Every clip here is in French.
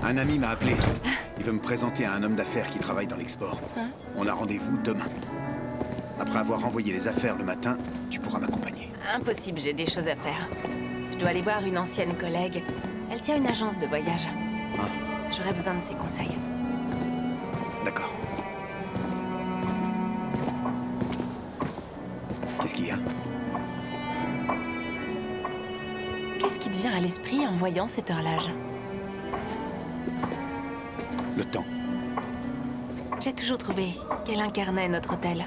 Un ami m'a appelé. Il veut me présenter à un homme d'affaires qui travaille dans l'export. Hein? On a rendez-vous demain. Après avoir envoyé les affaires le matin, tu pourras m'accompagner. Impossible, j'ai des choses à faire. Je dois aller voir une ancienne collègue. Elle tient une agence de voyage. Ah, J'aurais besoin de ses conseils. d'accord. Qu'est-ce qu'il y a? Qu'est-ce qui te vient à l'esprit en voyant cette horloge? Le temps. J'ai toujours trouvé qu'elle incarnait notre hôtel,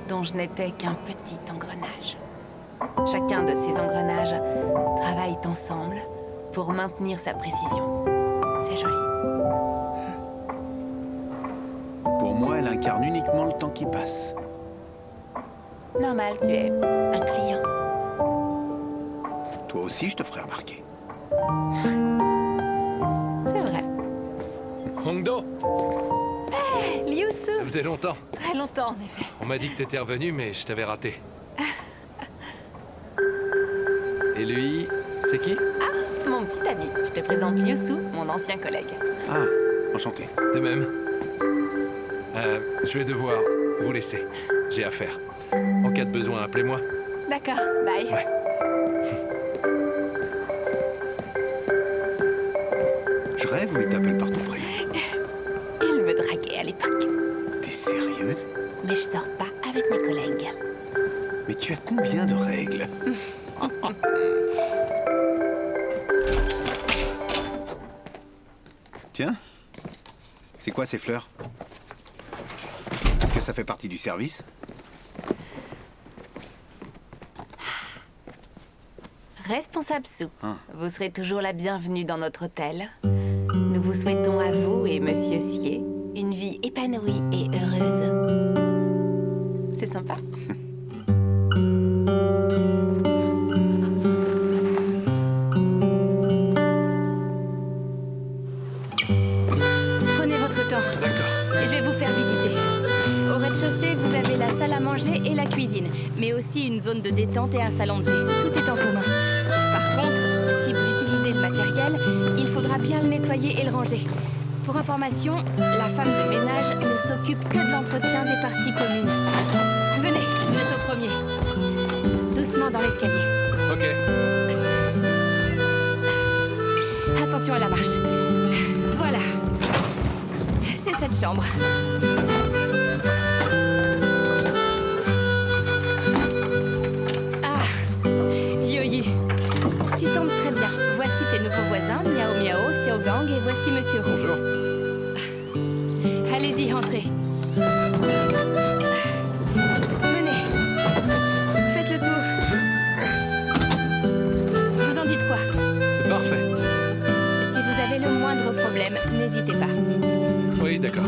dont je n'étais qu'un petit engrenage. Chacun de ces engrenages travaille ensemble pour maintenir sa précision. C'est joli. Pour moi, elle incarne uniquement le temps qui passe. Normal, tu es un client. Toi aussi, je te ferai remarquer. C'est vrai. Hongdo, Liu ça Su. faisait longtemps. Très longtemps, en effet. On m'a dit que t'étais revenu, mais je t'avais raté. Et lui, c'est qui? Mon petit ami. Je te présente Liu Su, mon ancien collègue. Ah, enchanté. De même. Je vais devoir vous laisser. J'ai affaire. En cas de besoin, appelez-moi. D'accord, bye. Ouais. Je rêve ou il t'appelle par ton prénom? Il me draguait à l'époque. T'es sérieuse? Mais je sors pas avec mes collègues. Mais tu as combien de règles? Tiens, c'est quoi ces fleurs? Est-ce que ça fait partie du service? Responsable Su, Ah. vous serez toujours la bienvenue dans notre hôtel. Nous vous souhaitons à vous et Monsieur Sier une vie épanouie et heureuse. C'est sympa. Prenez votre temps. D'accord. Je vais vous faire visiter. Au rez-de-chaussée, vous avez la salle à manger et la cuisine, mais aussi une zone de détente et un salon de thé. Tout est en commun. Par contre, si vous utilisez le matériel, il faudra bien le nettoyer et le ranger. Pour information, la femme de ménage ne s'occupe que de l'entretien des parties communes. Venez, vous êtes au premier. Doucement dans l'escalier. Ok. Attention à la marche. Voilà. C'est cette chambre. Ah, Yoyi. Tu tombes très bien. Voici tes nouveaux voisins, Miao Miao, Xiaogang, et voici Monsieur Roux. Bonjour. Allez-y, entrez. Venez. Faites le tour. Vous en dites quoi? C'est parfait. Si vous avez le moindre problème, n'hésitez pas. Oui, d'accord.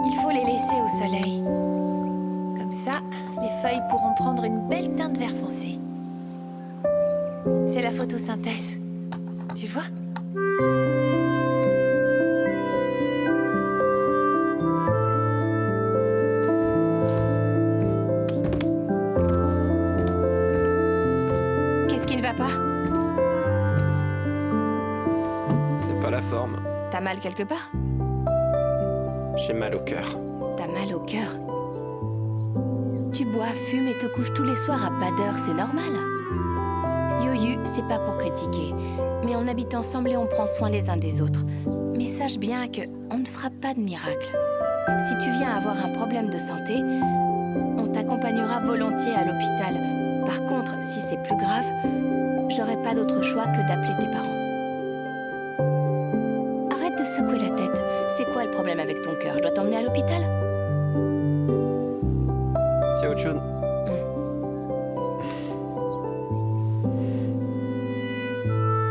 Il faut les laisser au soleil. Comme ça, les feuilles pourront prendre une belle teinte vert foncé. C'est la photosynthèse. Tu vois? Qu'est-ce qui ne va pas? C'est pas la forme. T'as mal quelque part? J'ai mal au cœur. T'as mal au cœur? Tu bois, fumes et te couches tous les soirs à pas d'heure, c'est normal. Yoyu, c'est pas pour critiquer, mais on habite ensemble et on prend soin les uns des autres. Mais sache bien que on ne fera pas de miracle. Si tu viens avoir un problème de santé, on t'accompagnera volontiers à l'hôpital. Par contre, si c'est plus grave, j'aurai pas d'autre choix que d'appeler tes parents. problème avec ton cœur? Je dois t'emmener à l'hôpital? Xiaochun,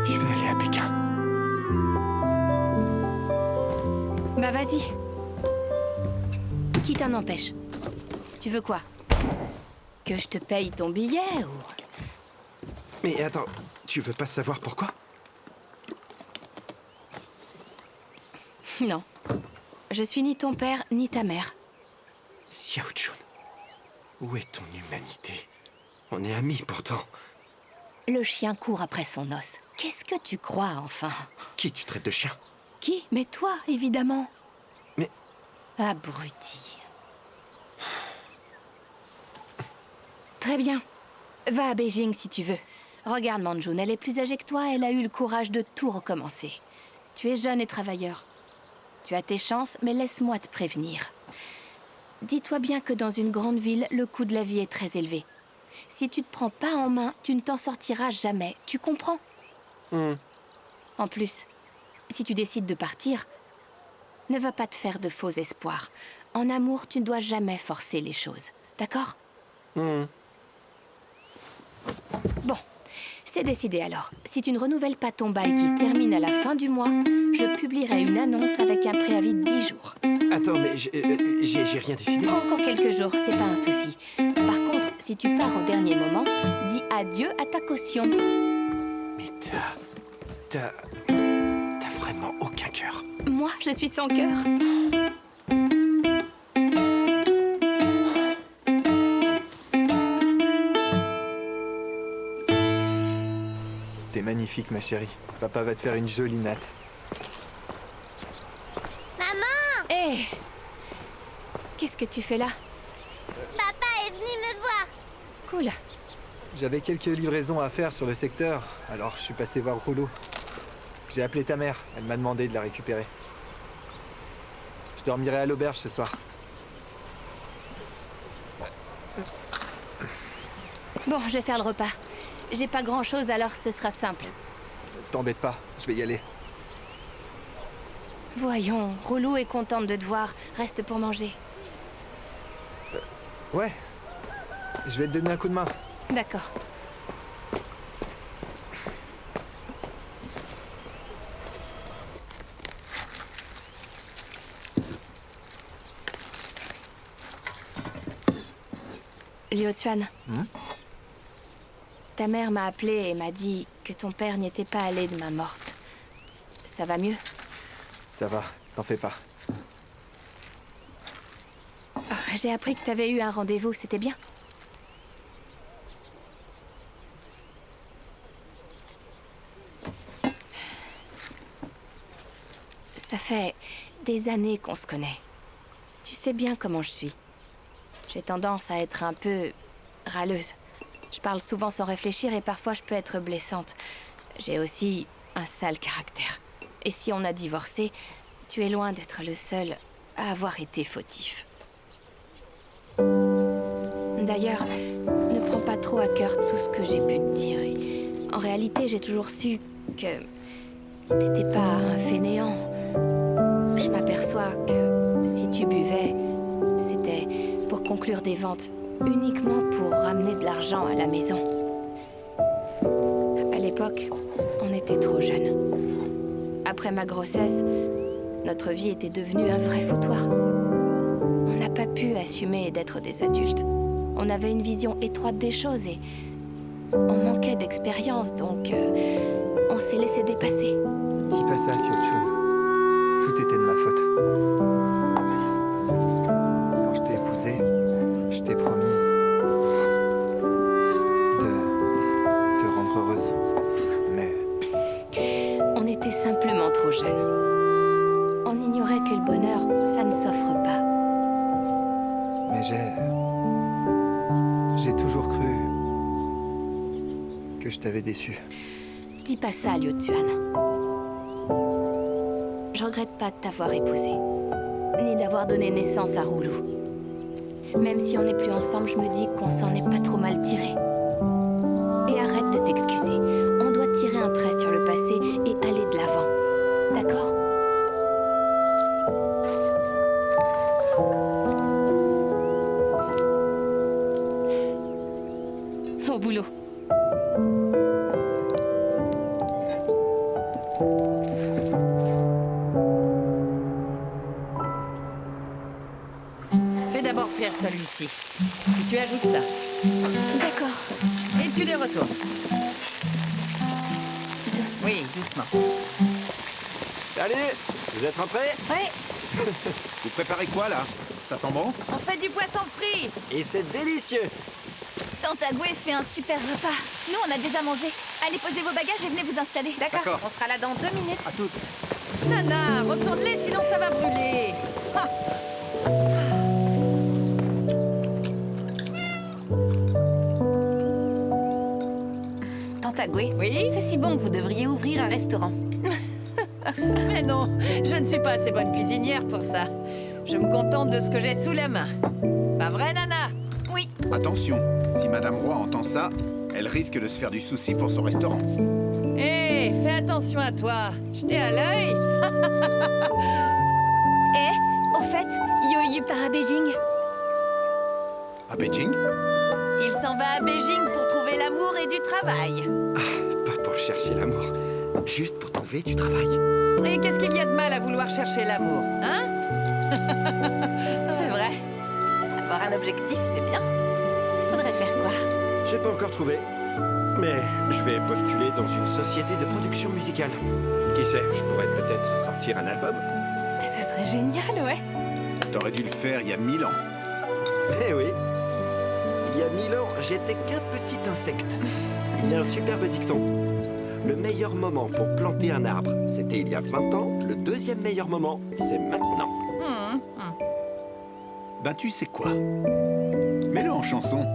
Je vais aller à Pékin. Bah vas-y. Qui t'en empêche? Tu veux quoi? Que je te paye ton billet ou... Mais attends, tu veux pas savoir pourquoi? Non. Je suis ni ton père, ni ta mère. Xiaochun, où est ton humanité? On est amis pourtant. Le chien court après son os. Qu'est-ce que tu crois, enfin? Qui tu traites de chien? Qui? Mais toi, évidemment. Mais... Abruti. Très bien. Va à Beijing si tu veux. Regarde Manjun, elle est plus âgée que toi, elle a eu le courage de tout recommencer. Tu es jeune et travailleur. Tu as tes chances, mais laisse-moi te prévenir. Dis-toi bien que dans une grande ville, le coût de la vie est très élevé. Si tu te prends pas en main, tu ne t'en sortiras jamais. Tu comprends? En plus, si tu décides de partir, ne va pas te faire de faux espoirs. En amour, tu ne dois jamais forcer les choses. D'accord? Bon, c'est décidé alors. Si tu ne renouvelles pas ton bail qui se termine à la fin du mois, je publierai une annonce avec un préavis de 10 jours. Attends, mais j'ai rien décidé. Encore quelques jours, c'est pas un souci. Par contre, si tu pars au dernier moment, dis adieu à ta caution. Mais t'as vraiment aucun cœur. Moi, je suis sans cœur. T'es magnifique, ma chérie. Papa va te faire une jolie natte. Hé! Qu'est-ce que tu fais là? Papa est venu me voir. Cool. J'avais quelques livraisons à faire sur le secteur, alors je suis passé voir Rouleau. J'ai appelé ta mère, elle m'a demandé de la récupérer. Je dormirai à l'auberge ce soir. Bon, je vais faire le repas. J'ai pas grand-chose, alors ce sera simple. T'embête pas, je vais y aller. Voyons, Roulou est contente de te voir. Reste pour manger. Ouais, je vais te donner un coup de main. D'accord. Liu Tuan. Ta mère m'a appelé et m'a dit que ton père n'y était pas allé de main morte. Ça va mieux? Ça va, t'en fais pas. J'ai appris que t'avais eu un rendez-vous, c'était bien? Ça fait des années qu'on se connaît. Tu sais bien comment je suis. J'ai tendance à être un peu râleuse. Je parle souvent sans réfléchir et parfois je peux être blessante. J'ai aussi un sale caractère. Et si on a divorcé, tu es loin d'être le seul à avoir été fautif. D'ailleurs, ne prends pas trop à cœur tout ce que j'ai pu te dire. En réalité, j'ai toujours su que t'étais pas un fainéant. Je m'aperçois que si tu buvais, c'était pour conclure des ventes, uniquement pour ramener de l'argent à la maison. À l'époque, on était trop jeunes. Après ma grossesse, notre vie était devenue un vrai foutoir. On n'a pas pu assumer d'être des adultes. On avait une vision étroite des choses et on manquait d'expérience, donc on s'est laissé dépasser. Dis pas ça, Xiaochun. Tout était de ma faute. Quand je t'ai épousée, je t'ai promis de te rendre heureuse. Mais On était simplement trop jeunes. On ignorait que le bonheur, ça ne s'offre pas. j'ai toujours cru que je t'avais déçu. Dis pas ça, Liu Tuan. Je regrette pas de t'avoir épousé, ni d'avoir donné naissance à Roulou. Même si on n'est plus ensemble, je me dis qu'on s'en est pas trop mal tiré. Et arrête de t'excuser. On doit tirer un trait sur le passé et aller de l'avant. D'accord? remplir celui-ci. Puis tu ajoutes ça. D'accord. Et tu les retournes. Doucement. Oui, doucement. Salut! Vous êtes rentrés? Ouais, Vous préparez quoi, là? Ça sent bon? On fait du poisson frit. Et c'est délicieux! Tante Agoué fait un super repas. Nous, on a déjà mangé. Allez, posez vos bagages et venez vous installer. D'accord, on sera là dans 2 minutes. À toutes. Nana, retourne-les, sinon ça va brûler. Ah. Tante Agoué, Oui? c'est si bon que vous devriez ouvrir un restaurant. Mais non, je ne suis pas assez bonne cuisinière pour ça. Je me contente de ce que j'ai sous la main. Pas vrai, Nana? Oui. Attention, si Madame Roy entend ça, elle risque de se faire du souci pour son restaurant. Hé, fais attention à toi. Je t'ai à l'œil. Eh, au fait, Yo-Yu part à Beijing. À Beijing? Il s'en va à Beijing pour trouver l'amour et du travail. Pas pour chercher l'amour, juste pour trouver du travail. Et qu'est-ce qu'il y a de mal à vouloir chercher l'amour, hein? C'est vrai. Avoir un objectif, c'est bien. Tu voudrais faire quoi? J'ai pas encore trouvé. Mais je vais postuler dans une société de production musicale. Qui sait, je pourrais peut-être sortir un album. Ce serait génial, ouais. T'aurais dû le faire il y a 1000 ans. Eh oui. Il y a 1000 ans, j'étais qu'un petit insecte. Il y a un superbe dicton. Le meilleur moment pour planter un arbre, c'était il y a 20 ans. Le deuxième meilleur moment, c'est maintenant. Ben tu sais quoi? Mets-le en chanson.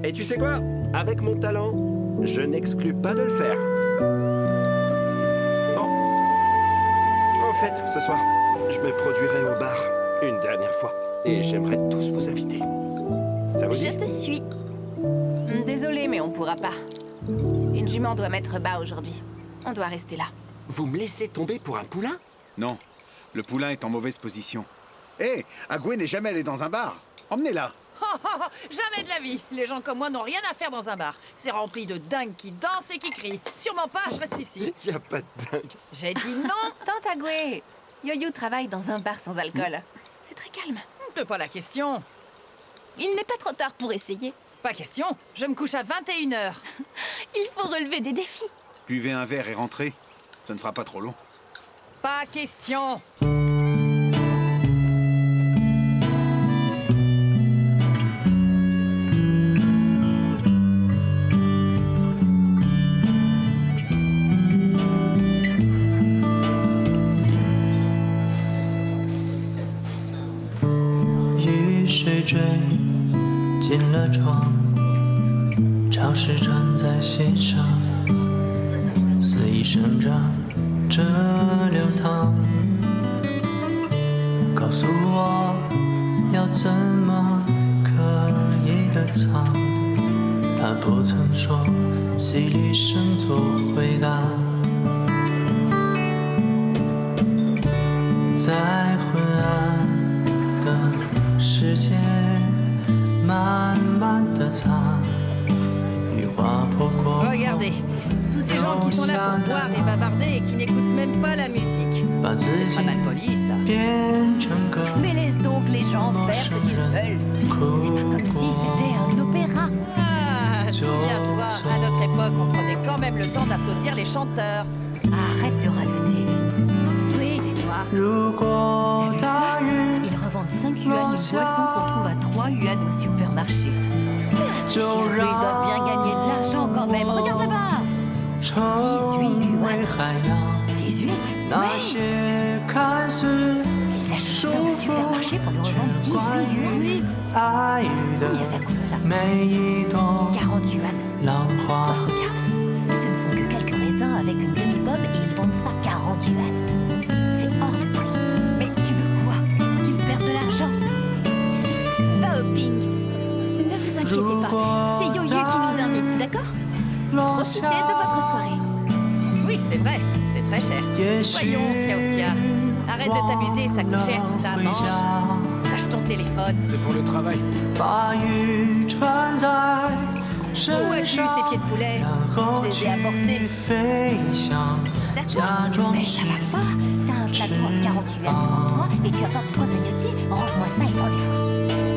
Et tu sais quoi? Avec mon talent, je n'exclus pas de le faire. Bon. En fait, ce soir, je me produirai au bar une dernière fois. Et j'aimerais tous vous inviter. Ça vous dit? Je te suis. Désolée, mais on pourra pas. Une jument doit mettre bas aujourd'hui. On doit rester là. Vous me laissez tomber pour un poulain? Non, le poulain est en mauvaise position. Hé, Agoué n'est jamais allé dans un bar. Emmenez-la. Jamais de la vie. Les gens comme moi n'ont rien à faire dans un bar. C'est rempli de dingues qui dansent et qui crient. Sûrement pas, je reste ici. Y a pas de dingue. J'ai dit non. Tante Agoué, Yo-Yu travaille dans un bar sans alcool. C'est très calme. C'est pas la question. Il n'est pas trop tard pour essayer. Pas question. Je me couche à 21h. Il faut relever des défis. Buvez un verre et rentrez. Ce ne sera pas trop long. Pas question.追进了窗，潮湿站在心上，肆意生长着流淌。告诉我要怎么可以的藏，他不曾说，犀利声做回答。在昏暗的世界慢慢的擦，雨划破过。 Regardez, tous ces gens qui sont là pour boire et bavarder et qui n'écoutent même pas la musique. C'est pas mal poli, ça. Mais laisse donc les gens faire ce qu'ils veulent. C'est pas comme si c'était un opéra. Ah, souviens-toi, à notre époque, on prenait quand même le temps d'applaudir les chanteurs. Arrête de radoter. Oui, tais-toi. T'as vu ça? Ils revendent 5 yuan une boisson qu'on trouve à 3 yuan au supermarché. Ils doivent bien gagner de l'argent quand même. Regarde là-bas. 18 yuan. 18? Oui. Ils achètent ça au supermarché pour le revendre 18 yuan. Combien ça coûte ça? 40 yuan. Oh, regarde. Ce ne sont que quelques raisins avec une demi-pomme et ils vendent ça 40 yuan. C'est hors de prix. Mais tu veux quoi? Qu'ils perdent de l'argent? Va au ping. Ne vous inquiétez pas. C'est Yo-Yu qui nous invite, d'accord? Profitez de votre soirée. Oui, c'est vrai, c'est très cher. Voyons, Xiao-Xia. Arrête de t'amuser, ça coûte cher tout ça. Mange. Lâche ton téléphone. C'est pour le travail. Où as-tu ces pieds de poulet? Je les ai apportés. Certes, mais ça va pas. T'as un plateau à 40 yuan devant toi et tu as pas de quoi grignoter. Range-moi ça et prends des fruits.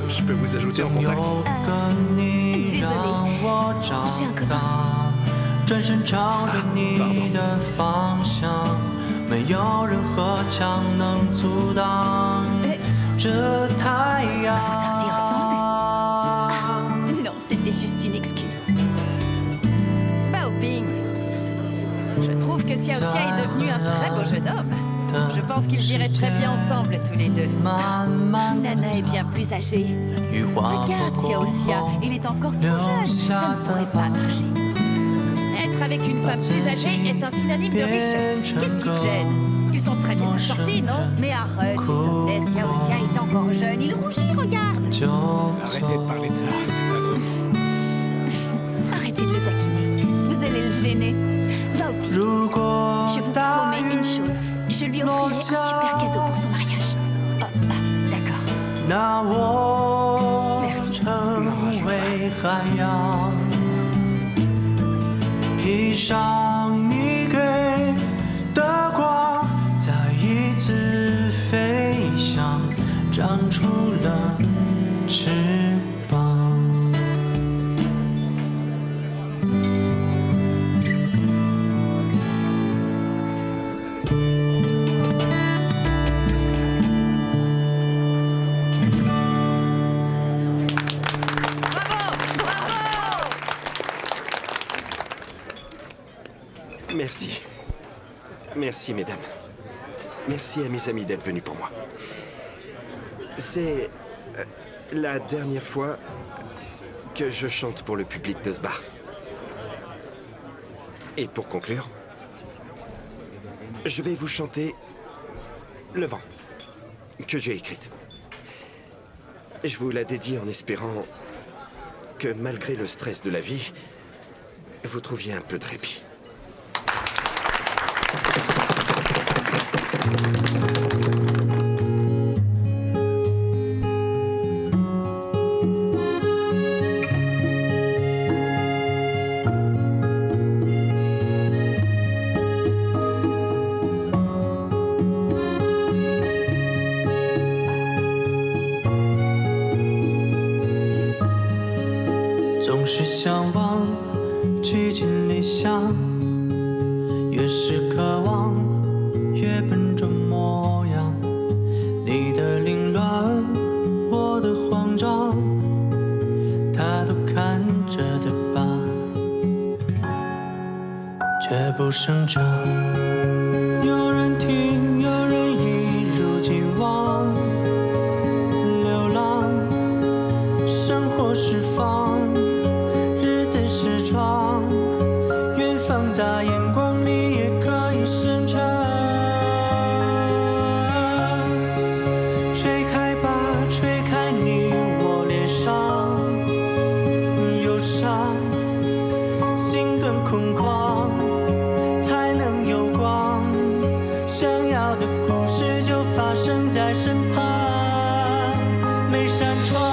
Je peux vous ajouter en 总 contact. 有个你让我长大，转身朝着你的方向，没有任何墙能阻挡这太阳。 Vous sortez ensemble? Non, c'était juste une excuse. Baoping. Je trouve que Xiao Xia est devenu un très beau jeune homme. Je pense qu'ils iraient très bien ensemble tous les deux. 慢慢 Nana est bien plus âgée. 羽化 Regarde 不 Xiao 过 Xia, il est encore tout jeune. Ça ne pourrait pas marcher. Être avec une femme plus âgée est un synonyme de richesse. Qu'est-ce qui te gêne? Ils sont très bien sortis, non? Mais arrête, s'il te plaît, Xiao Xia est encore jeune. Il rougit, regarde. 就 Arrêtez de parler de ça, c'est pas drôle. Arrêtez de le taquiner. Vous allez le gêner. Baoping, 如果 je vous 答 promets une 应 chose. Je lui offrirai un super cadeau pour son mariage. D'accord. 那我 Merci. 成为海洋，披上你给的光，再一次飞翔，长出了翅膀。 Merci. Merci, mesdames. Merci à mes amis d'être venus pour moi. C'est la dernière fois que je chante pour le public de ce bar. Et pour conclure, je vais vous chanter Le vent, que j'ai écrite. Je vous la dédie en espérant que malgré le stress de la vie, vous trouviez un peu de répit.总是向往趋近理想，越是渴望越笨拙模样。你的凌乱，我的慌张，他都看着的吧，却不生长。有人听，有人一如既往流浪，生活释放。 是窗，远方在眼光里也可以深沉。吹开吧，吹开你我脸上忧伤，心更空旷，才能有光。想要的故事就发生在身旁，每扇窗。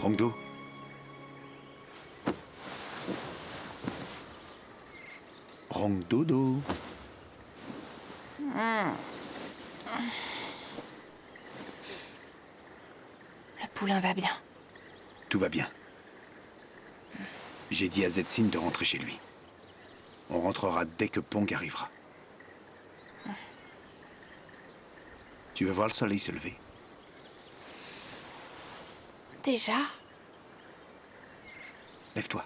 Rongdo. Rongdodo. Le poulain va bien. Tout va bien. J'ai dit à Zetsin de rentrer chez lui. On rentrera dès que Pong arrivera. Tu veux voir le soleil se lever? Déjà? Lève-toi.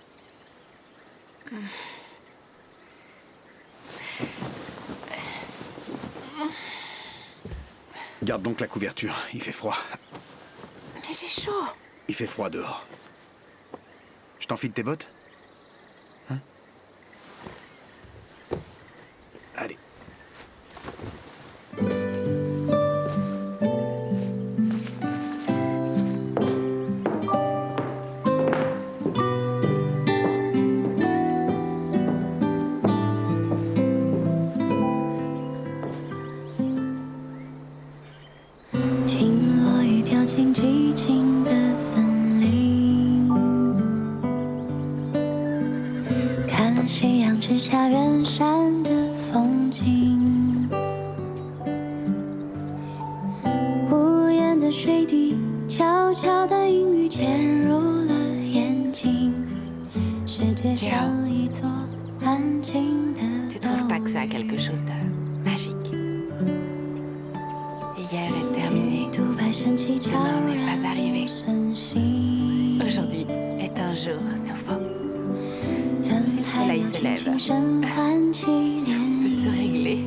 Garde donc la couverture, il fait froid. Mais j'ai chaud. Il fait froid dehors. Je t'enfile tes bottes? Hein? Allez. Tu trouves pas que ça a quelque chose de magique? Hier est terminé, demain n'est pas arrivé. Aujourd'hui est un jour nouveau. Si le soleil se lève, tout peut se régler.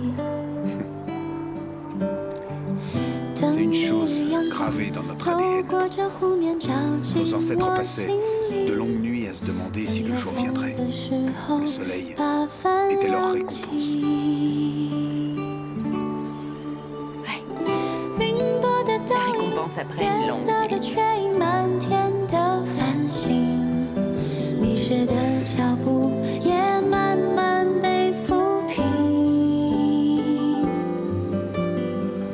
C'est une chose gravée dans notre ADN. Nos ancêtres passaient de longues nuits à se demander si le jour viendrait. Le soleil était leur récompense. Ouais. La récompense après une longue nuit.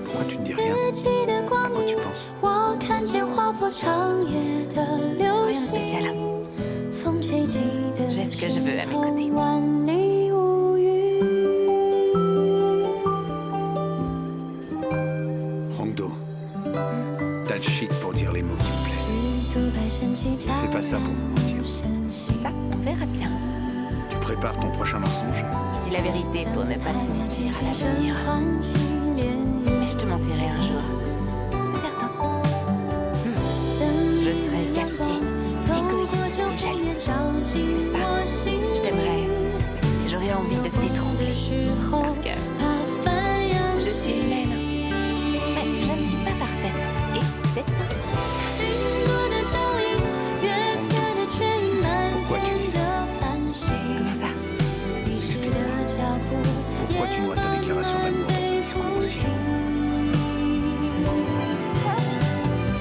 Pourquoi tu ne dis rien? À quoi tu penses? Rien de spécial. J'ai ce que je veux à mes côtés. Rongdo, t'as le chic pour dire les mots qui me plaisent. Fais pas ça pour me mentir. Ça, on verra bien. Tu prépares ton prochain mensonge? Je dis la vérité pour ne pas te mentir à l'avenir. Mais je te mentirai un jour. C'est certain. Je serai casse-pied, égoïste et jaloux. N'est-ce pas? Je t'aimerais et j'aurais envie de t'étrangler. Parce que je suis humaine. Mais je ne suis pas parfaite. Et c'est ainsi. Pourquoi tu dis ça? Comment ça? Pourquoi tu noies ta déclaration d'amour dans un discours aussi long?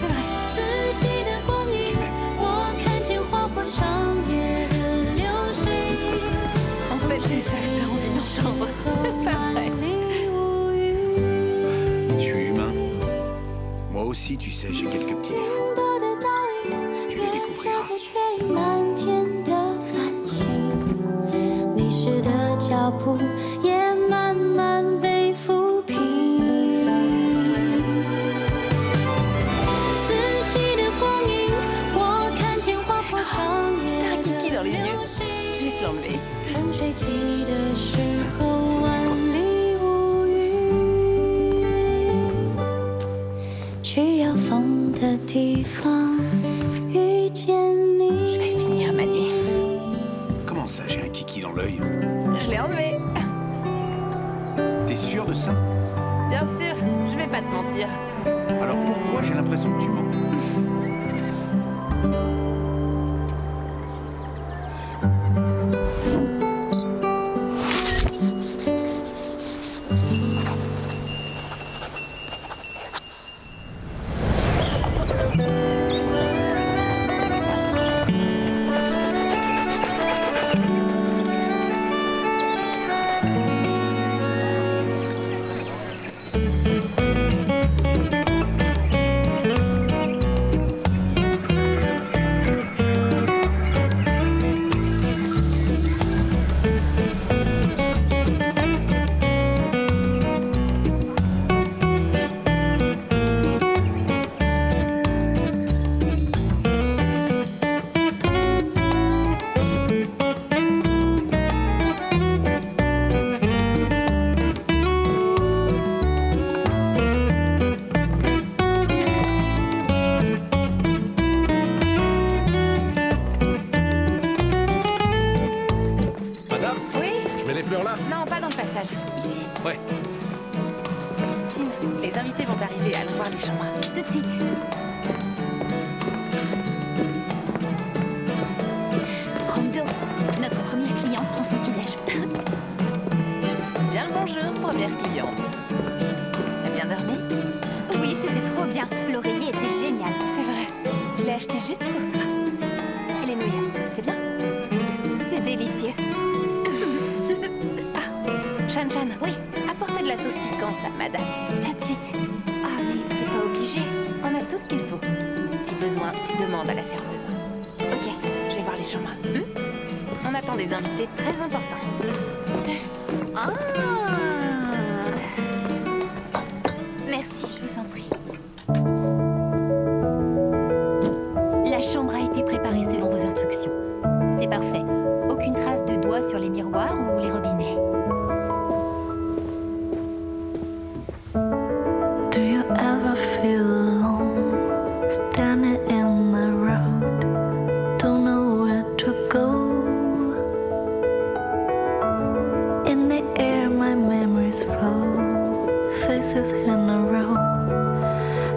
C'est vrai. Tu m'aimes. En fait, c'est ça que t'as envie d'entendre. Pas vrai. Je suis humain. Moi aussi, tu sais, j'ai quelques petits défauts. Tu les découvriras. T'as un kiki dans les yeux. Je vais te l'enlever. Je vais finir ma nuit. Comment ça, j'ai un kiki dans l'œil? Je l'ai enlevé. T'es sûr de ça? Bien sûr, je vais pas te mentir. Alors pourquoi j'ai l'impression que tu mens? Non, pas dans le passage. Ici. Ouais. Tine, les invités vont arriver. Allons voir les chambres. Tout de suite. des nouilles. C'est bien? C'est délicieux. Chan-Chan. Oui. Apportez de la sauce piquante à madame, s'il vous plaît. Tout de suite. Ah, mais t'es pas obligé. On a tout ce qu'il faut. Si besoin, tu demandes à la serveuse. Ok. Je vais voir les chambres. On attend des invités très importants. Ah. Merci, je vous en prie. La chambre a été préparée selon vos instructions. C'est parfait. Aucune trace de doigts sur les miroirs ou les robinets. Do you ever feel alone, standing in the road, don't know where to go? In the air my memories flow, faces in a row,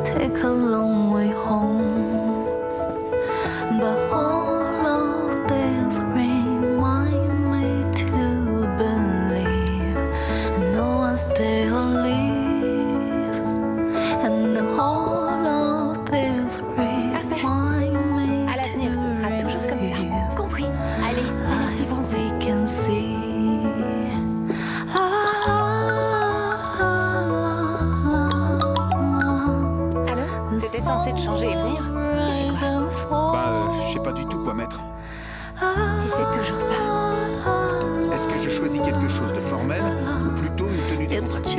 take a long way home. But all of this remind me to believe no one stay or leave. And all of this remind me À l'avenir, ce sera toujours comme ça. Compris. Allez, à la suivante. we can see. La la la la la. Allô? T'étais censé te changer et venir? Tu fais quoi? Je sais pas du tout quoi mettre. Tu sais toujours pas. Est-ce que je choisis quelque chose de formel ou plutôt une tenue décontractée?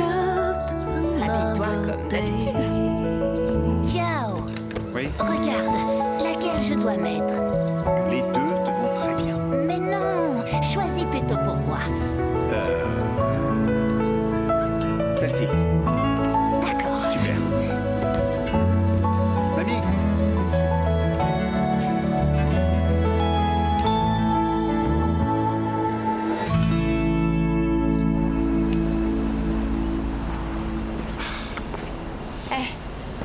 Habille-toi comme d'habitude. Ciao. Oui, Regarde, laquelle je dois mettre? les deux te vont très bien. Mais non, choisis plutôt pour moi. Celle-ci. D'accord. Super. Mamie.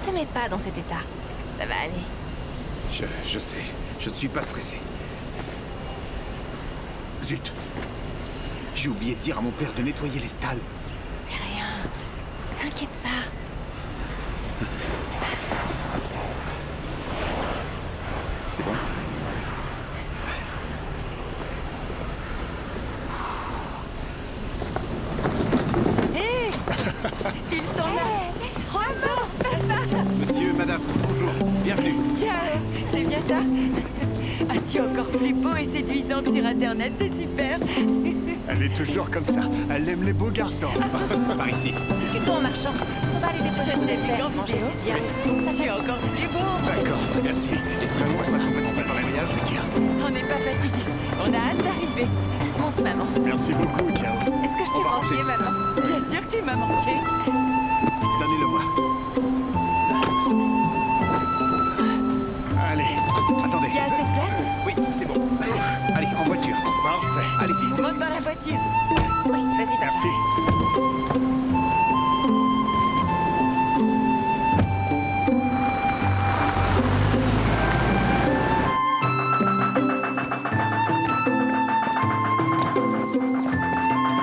Te mets pas dans cet état. Ça va aller. Je sais, je ne suis pas stressé. Zut. J'ai oublié de dire à mon père de nettoyer les stalles. C'est rien. T'inquiète pas. C'est bon? Ils sont là. Monsieur, madame, bonjour, bienvenue. Tiens, c'est bien ça? Ah, tu es encore plus beau et séduisant que sur Internet, c'est super. Elle est toujours comme ça. Elle aime les beaux garçons. Par ici. Discutons en marchant. On va aller déposer Je nos t'ai vu affaires, quand manger vidéo. chez Dia. Tu es encore plus beau. D'accord, merci. Et si moi, ça vous fatigue par le voyage? Tiens. On n'est pas fatigué. On a hâte d'arriver. Monte, maman. Merci beaucoup, ciao. Est-ce que je On t'ai va manqué, ranger tout maman? Bien sûr que tu m'as manqué. Donnez-le-moi. Allez, attendez. Il y a assez de place? Oui, c'est bon. Allez, en voiture. Parfait. Allez-y. Monte dans la voiture. Oui, vas-y, papa. Merci.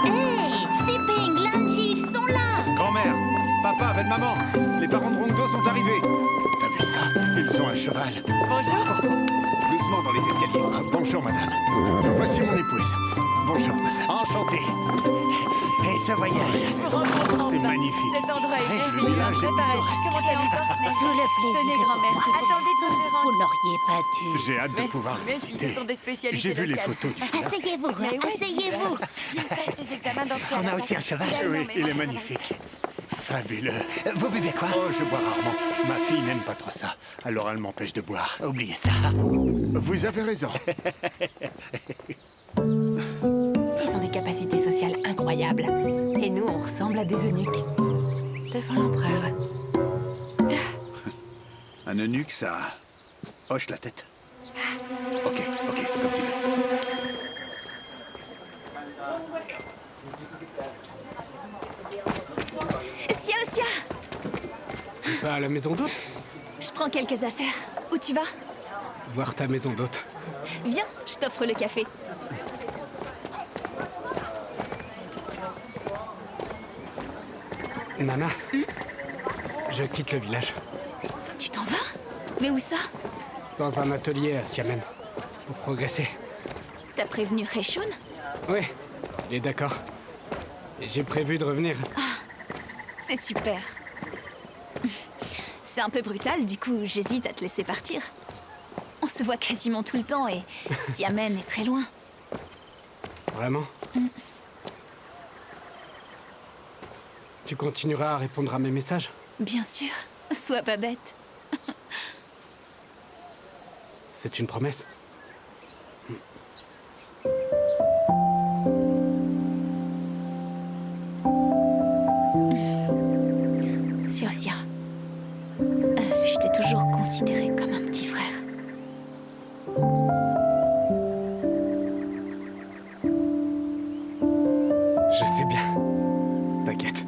Hey, Sipping, Lanji, ils sont là. Grand-mère, papa, belle-maman, les parents de Rongo sont arrivés. T'as vu ça? Ils ont un cheval. Bonjour. Doucement dans les escaliers. Bonjour, madame. Voici mon épouse. Bonjour, madame. Enchanté. Et ce voyage, Vous rencontre enfin. c'est magnifique. Cet endroit est Le merveilleux. village est Préparez. pittoresque. Comment t'as encore Tout le plaisir. Tenez, est pour grand-mère, moi. c'est attendez de vous Vous rendre. n'auriez pas dû. J'ai hâte de Merci, pouvoir merci, visiter. ce sont des spécialités J'ai vu les locales. photos du village. Asseyez-vous, Mais ouais, asseyez-vous. Il passe des examens d'entrée à On la a aussi un fac. cheval. Non, Oui, mais il moi, est ça va. magnifique. Fabuleux. Vous buvez quoi? Oh, je bois rarement. Ma fille n'aime pas trop ça. Alors elle m'empêche de boire. Oubliez ça. Vous avez raison. Ils ont des capacités sociales incroyables. Et nous, on ressemble à des eunuques. Devant l'empereur. Un eunuque, ça hoche la tête. Ok, comme tu veux. Sia, Pas à la maison d'hôte? je prends quelques affaires. Où tu vas? Voir ta maison d'hôte. Viens, je t'offre le café. Nana, je quitte le village. Tu t'en vas? Mais où ça? Dans un atelier à Xiamen. pour progresser. T'as prévenu Heishun? Oui, il est d'accord. Et j'ai prévu de revenir. C'est super. C'est un peu brutal, du coup, j'hésite à te laisser partir. On se voit quasiment tout le temps et Xiamen est très loin. Vraiment? Tu continueras à répondre à mes messages? Bien sûr, sois pas bête. C'est une promesse? Xiaoxia, je t'ai toujours considéré comme un petit frère. Je sais bien. T'inquiète.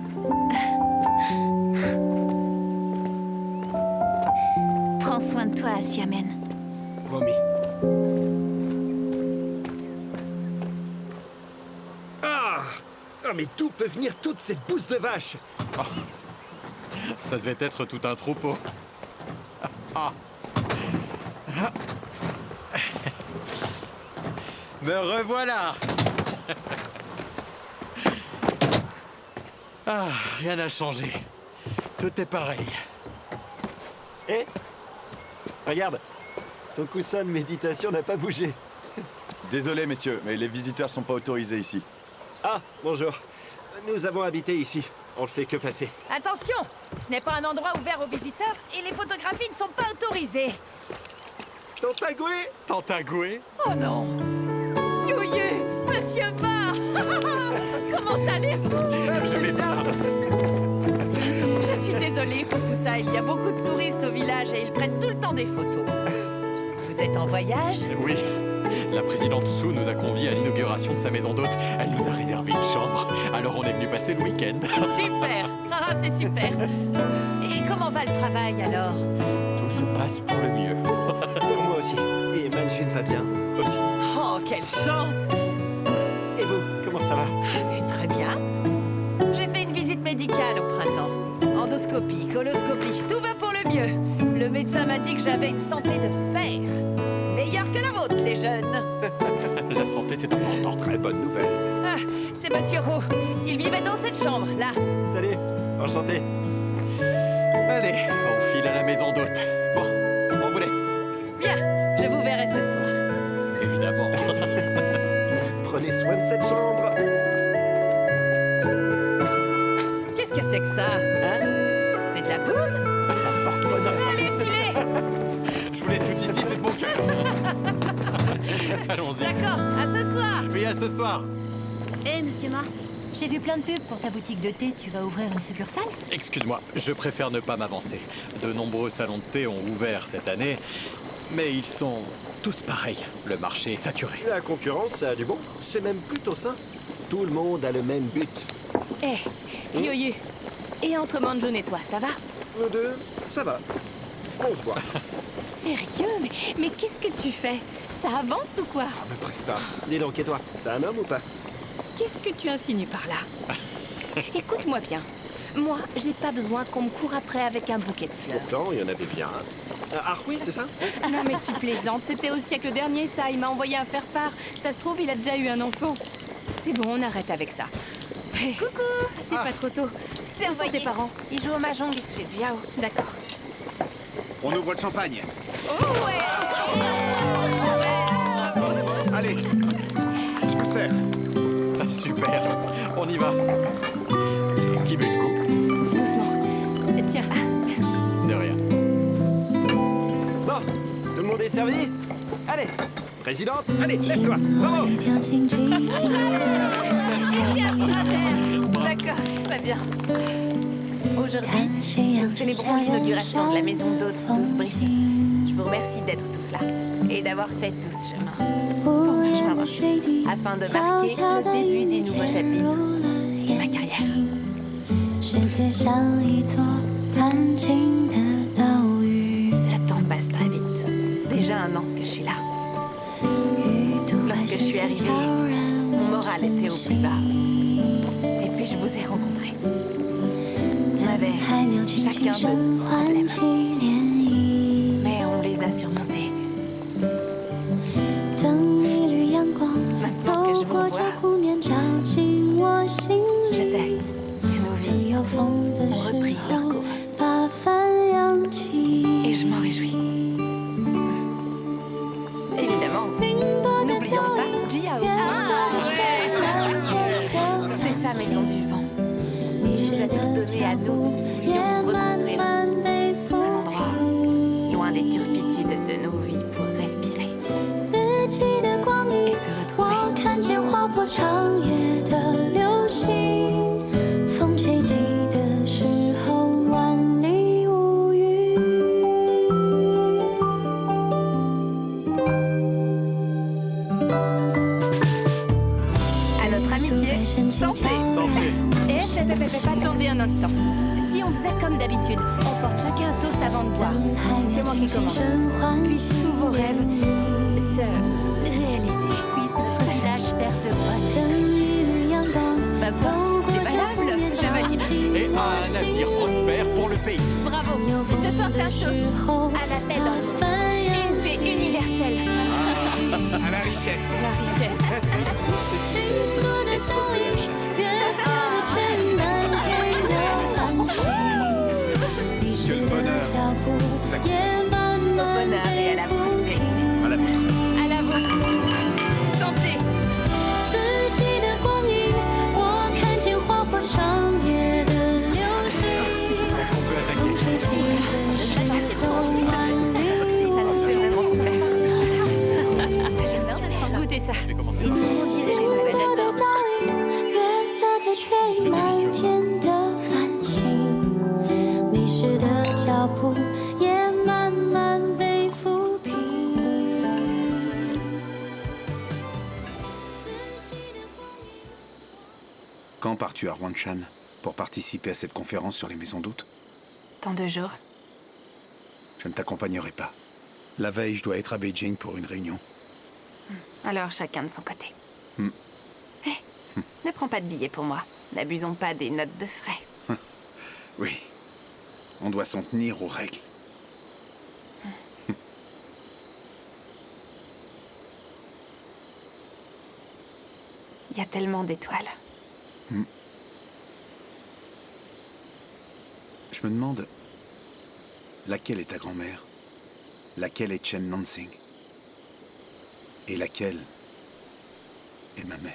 Prends soin de toi, Xiamen. Promis. Ah, mais d'où peut venir toute cette bouse de vache? Ça devait être tout un troupeau. Ah. Me revoilà. Ah, rien n'a changé. Tout est pareil. Eh, regarde, ton coussin de méditation n'a pas bougé. Désolé, messieurs, mais les visiteurs sont pas autorisés ici. Ah, bonjour. Nous avons habité ici. On le fait que passer. Attention, ce n'est pas un endroit ouvert aux visiteurs et les photographies ne sont pas autorisées. Tantagoué! Tantagoué? Oh non! Youyou, Monsieur Ma! Comment allez-vous? Je vais bien. Je suis désolée pour tout ça. Il y a beaucoup de touristes au village et ils prennent tout le temps des photos. Vous êtes en voyage? Oui. La présidente Su nous a conviés à l'inauguration de sa maison d'hôte. Elle nous a réservé une chambre. Alors on est venu passer le week-end. Super! Ah, c'est super! Et comment va le travail alors? Tout se passe pour le mieux. Pour moi aussi. Et Manjun va bien aussi. Oh, quelle chance! Et vous, comment ça va? Très bien. J'ai fait une visite médicale au printemps. Endoscopie, coloscopie, tout va pour le mieux. Le médecin m'a dit que j'avais une santé de fer. Meilleure que la vôtre, les jeunes. La santé, c'est important. Très bonne nouvelle. Ah, c'est Monsieur Roux. Il vivait dans cette chambre, là. Salut, enchanté. Allez, on file à la maison d'hôte. Bon, on vous laisse. Bien, je vous verrai ce soir. Évidemment. Prenez soin de cette chambre. Qu'est-ce que c'est que ça? Hein? C'est de la bouse? Ça porte bonheur. Allez, filez! Je vous laisse tout ici, c'est de mon cœur. Allons-y. D'accord, à ce soir. Oui, à ce soir. Hé, Monsieur Ma, j'ai vu plein de pubs pour ta boutique de thé. Tu vas ouvrir une succursale? Excuse-moi, je préfère ne pas m'avancer. De nombreux salons de thé ont ouvert cette année, mais ils sont tous pareils. Le marché est saturé. La concurrence, ça a du bon. C'est même plutôt sain. Tout le monde a le même but. Eh, Yoyu. Et entre Manjun et toi, ça va? Nous deux, ça va. On se voit. Sérieux? Mais qu'est-ce que tu fais? Ça avance ou quoi? Me presse pas. Dis donc, et toi, t'as un homme ou pas? Qu'est-ce que tu insinues par là? Écoute-moi bien. Moi, j'ai pas besoin qu'on me court après avec un bouquet de fleurs. Pourtant, il y en avait bien. Ah oui, c'est ça? Non mais tu plaisantes, c'était au siècle dernier ça, il m'a envoyé un faire-part. Ça se trouve, il a déjà eu un enfant. C'est bon, on arrête avec ça. Coucou! C'est pas trop tôt. C'est où sont tes parents? Ils jouent au mahjong chez Jiao. D'accord. On ouvre le champagne. Oh ouais! Allez, je vous sers. Ah, super, on y va. Et qui veut une coupe? Doucement. Tiens, merci. De rien. Bon, tout le monde est servi? Allez, présidente, allez, lève-toi. Bravo! D'accord, très bien. Aujourd'hui, nous célébrons l'inauguration de la maison d'hôtes 12 Brises. Je vous remercie d'être tous là et d'avoir fait tout ce chemin pour me rejoindre afin de marquer le début du nouveau chapitre de ma carrière. Le temps passe très vite. Déjà 1 an que je suis là. Lorsque je suis arrivée, mon moral était au plus bas. Et puis je vous ai rencontrés. On avait chacun de problèmes. Mais on les a surmontés. et à nous, nous reconstruire un endroit loin des turpitudes de nos vies pour respirer et se retrouver. 看见划破长夜的流星，风吹起的时候万里无云。À notre amitié, santé. Attendez un instant. Si on faisait comme d'habitude, on porte chacun un toast avant de boire. C'est moi qui commence. Puissent tous vos rêves se réaliser. Puisse notre village faire de bonnes. Bah quoi, c'est valable, je valide. Et un avenir prospère pour le pays. Bravo. Je porte un toast à la paix dans le monde. Une paix universelle. À la richesse. La richesse. Que le bonheur vous accompagne. Au bonheur et à la prospérité. À la vôtre. À la vôtre. Santé. 四季的光阴，我看见划破长夜的流星，风吹起的时候万里无云。 Goûtez ça. 银色的倒影，月色在吹满天的繁星，迷失的脚步也慢慢被抚平。 Quand pars-tu à Huangshan pour participer à cette conférence sur les maisons d'hôtes? Dans 2 jours. Je ne t'accompagnerai pas. La veille, je dois être à Beijing pour une réunion. Alors chacun de son côté. Hmm. Ne prends pas de billets pour moi. N'abusons pas des notes de frais. Oui. On doit s'en tenir aux règles. Il y a tellement d'étoiles. Je me demande... Laquelle est ta grand-mère? Laquelle est Chen Nansing? Et laquelle est ma mère?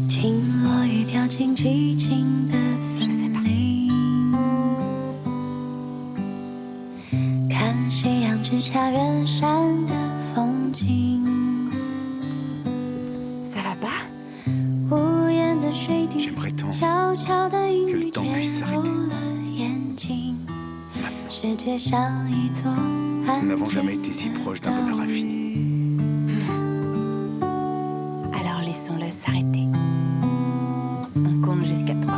听落雨掉进寂静的森林，看夕阳直插远山的风景。 Ça va pas? 无言的水滴， J'aimerais tant 悄悄的阴 que 雨 le temps 渐 puisse 入 s'arrêter. 了眼睛。世界像一座 Nous n'avons jamais été si proches d'un bonheur infini. Alors laissons-le s'arrêter. On compte jusqu'à 3.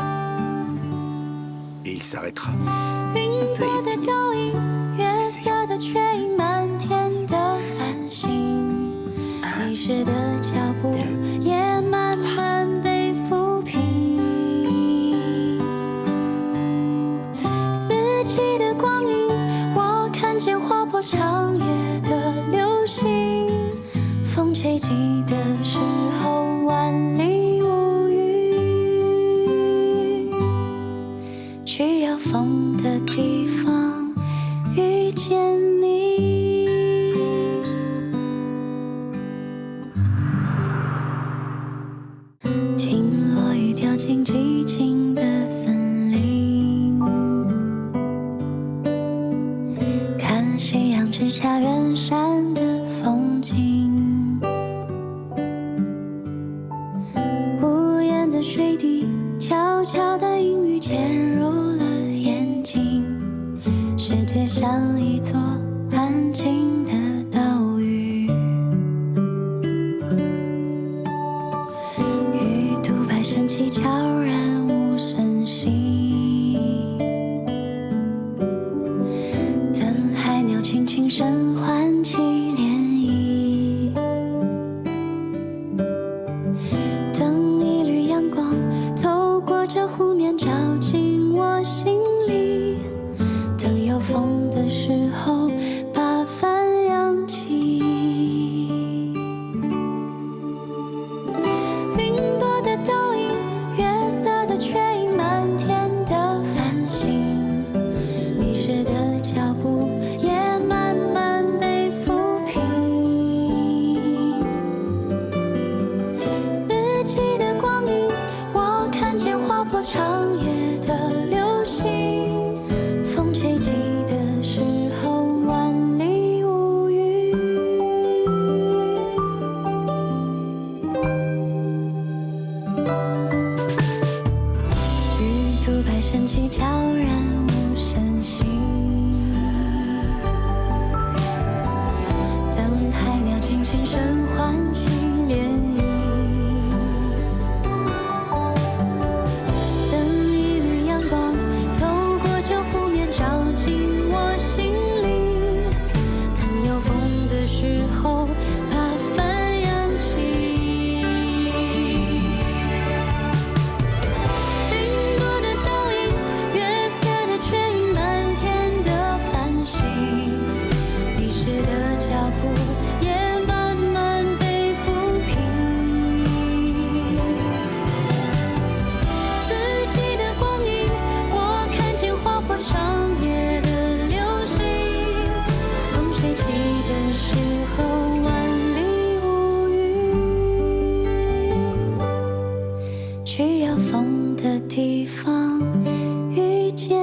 Et il s'arrêtera. 云朵的倒影，月色的却映满天的繁星，迷失的脚步也慢慢被抚平。四季的光阴，我看见划破长夜的流星，风吹起的时候万里无云，去有风的地方遇见你。听落雨掉进寂静的森林，看夕阳直插远山的风景。尽情声唤起涟漪。等一缕阳光透过这湖面照进我心里，当有风的时候把帆扬起。云朵的倒影，月色的缺影，满天的繁星，迷失的脚步也慢慢被抚平。四季的光影，我看见划破长夜的流星。风吹起的时候，万里无云。需要风的地方，遇见